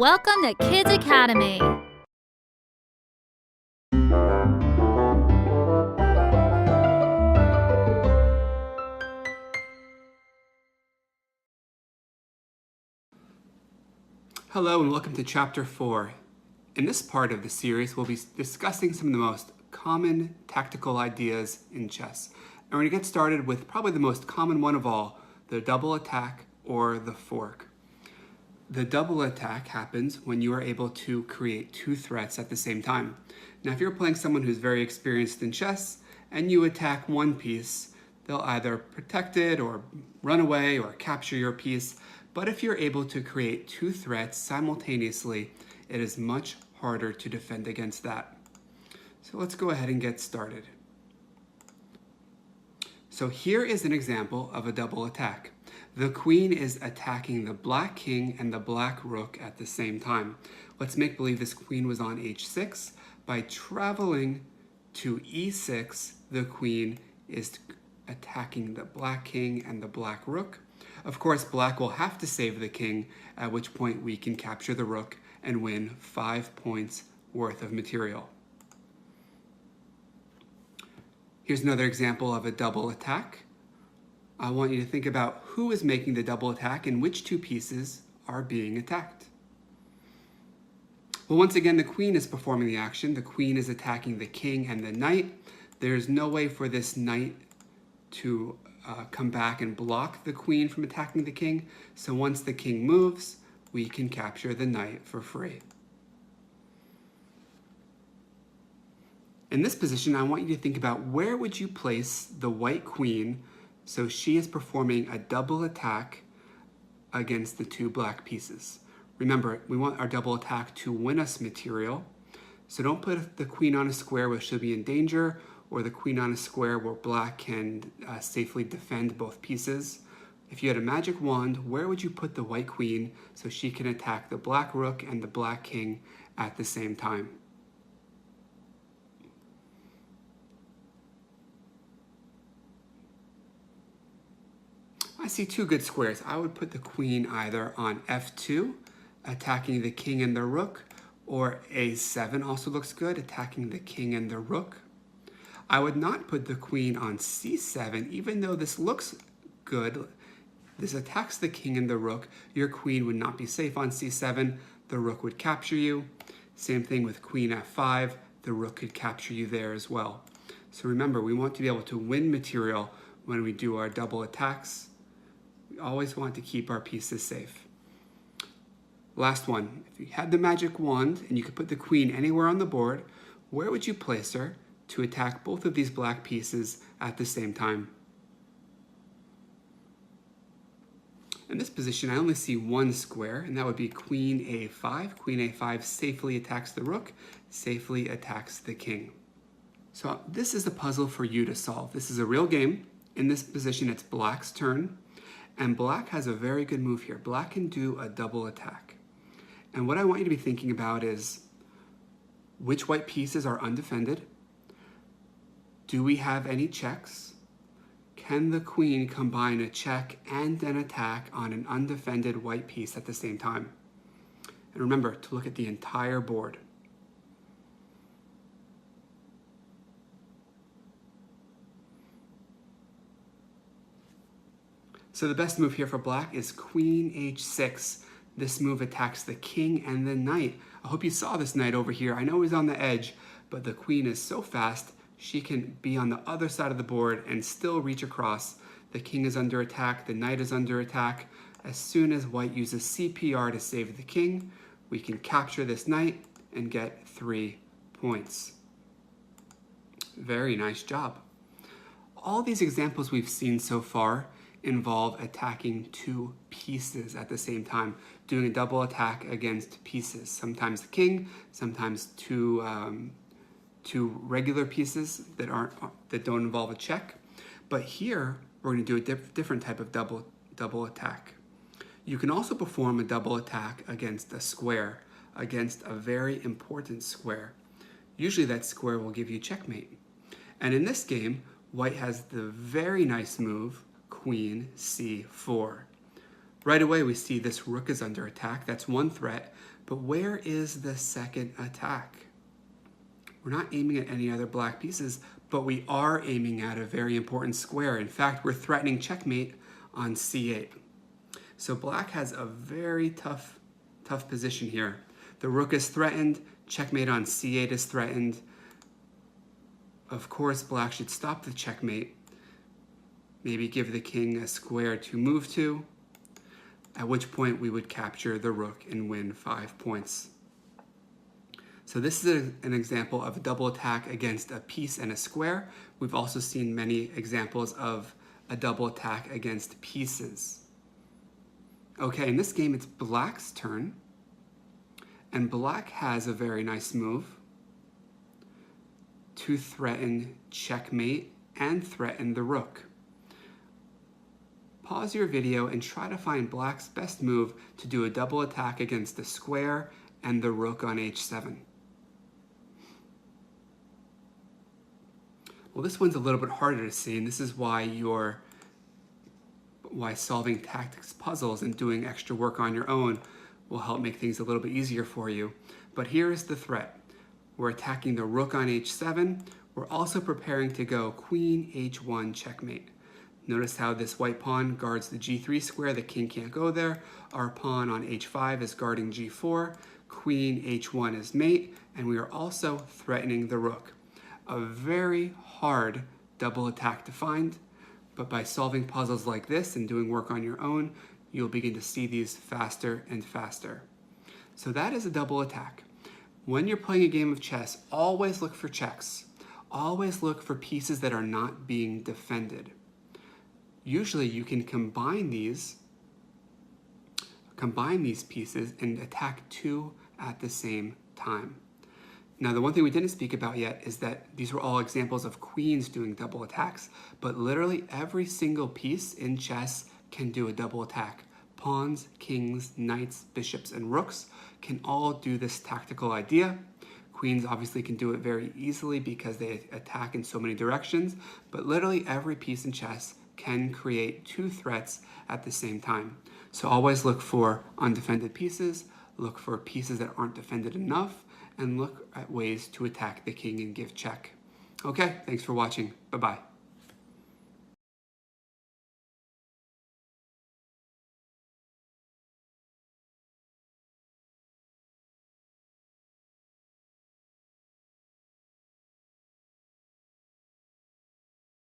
Welcome to Kids Academy. Hello and welcome to Chapter 4. In this part of the series, we'll be discussing some of the most common tactical ideas in chess. And we're going to get started with probably the most common one of all, the double attack or the fork. The double attack happens when you are able to create two threats at the same time. Now, if you're playing someone who's very experienced in chess and you attack one piece, they'll either protect it or run away or capture your piece. But if you're able to create two threats simultaneously, it is much harder to defend against that. So let's go ahead and get started. So here is an example of a double attack. The queen is attacking the black king and the black rook at the same time. Let's make believe this queen was on h6. By traveling to e6, the queen is attacking the black king and the black rook. Of course, black will have to save the king, at which point we can capture the rook and win 5 points worth of material. Here's another example of a double attack. I want you to think about who is making the double attack and which two pieces are being attacked. Well, once again, the queen is performing the action. The queen is attacking the king and the knight. There's no way for this knight to come back and block the queen from attacking the king. So once the king moves, we can capture the knight for free. In this position, I want you to think about where would you place the white queen so she is performing a double attack against the two black pieces. Remember, we want our double attack to win us material. So don't put the queen on a square where she'll be in danger, or the queen on a square where black can safely defend both pieces. If you had a magic wand, where would you put the white queen so she can attack the black rook and the black king at the same time? I see two good squares. I would put the queen either on f2, attacking the king and the rook, or a7 also looks good, attacking the king and the rook. I would not put the queen on c7, even though this looks good. This attacks the king and the rook. Your queen would not be safe on c7. The rook would capture you. Same thing with queen f5. The rook could capture you there as well. So remember, we want to be able to win material when we do our double attacks. We always want to keep our pieces safe. Last one, if you had the magic wand and you could put the queen anywhere on the board, where would you place her to attack both of these black pieces at the same time? In this position, I only see one square, and that would be queen a5. Queen a5 safely attacks the rook, safely attacks the king. So this is a puzzle for you to solve. This is a real game. In this position, it's black's turn. And black has a very good move here. Black can do a double attack. And what I want you to be thinking about is which white pieces are undefended? Do we have any checks? Can the queen combine a check and an attack on an undefended white piece at the same time? And remember to look at the entire board. So the best move here for black is queen h6. This move attacks the king and the knight. I hope you saw this knight over here. I know he's on the edge, but the queen is so fast, she can be on the other side of the board and still reach across. The king is under attack, the knight is under attack. As soon as white uses CPR to save the king, we can capture this knight and get 3 points. Very nice job. All these examples we've seen so far involve attacking two pieces at the same time, doing a double attack against pieces. Sometimes the king, sometimes two regular pieces that don't involve a check. But here we're going to do a different type of double attack. You can also perform a double attack against a square, against a very important square. Usually that square will give you checkmate. And in this game, white has the very nice move queen c4. Right away, we see this rook is under attack. That's one threat. But where is the second attack? We're not aiming at any other black pieces, but we are aiming at a very important square. In fact, we're threatening checkmate on c8. So black has a very tough position here. The rook is threatened, checkmate on c8 is threatened. Of course, black should stop the checkmate. Maybe give the king a square to move to, at which point we would capture the rook and win 5 points. So this is an example of a double attack against a piece and a square. We've also seen many examples of a double attack against pieces. Okay, in this game it's black's turn, and black has a very nice move to threaten checkmate and threaten the rook. Pause your video and try to find black's best move to do a double attack against the square and the rook on h7. Well, this one's a little bit harder to see, and this is why solving tactics puzzles and doing extra work on your own will help make things a little bit easier for you. But here is the threat. We're attacking the rook on h7. We're also preparing to go queen h1 checkmate. Notice how this white pawn guards the g3 square. The king can't go there. Our pawn on h5 is guarding g4. Queen h1 is mate, and we are also threatening the rook. A very hard double attack to find, but by solving puzzles like this and doing work on your own, you'll begin to see these faster and faster. So that is a double attack. When you're playing a game of chess, always look for checks. Always look for pieces that are not being defended. Usually you can combine these pieces and attack two at the same time. Now, the one thing we didn't speak about yet is that these were all examples of queens doing double attacks, but literally every single piece in chess can do a double attack. Pawns, kings, knights, bishops, and rooks can all do this tactical idea. Queens obviously can do it very easily because they attack in so many directions, but literally every piece in chess can create two threats at the same time. So always look for undefended pieces, look for pieces that aren't defended enough, and look at ways to attack the king and give check. Okay, thanks for watching. Bye-bye.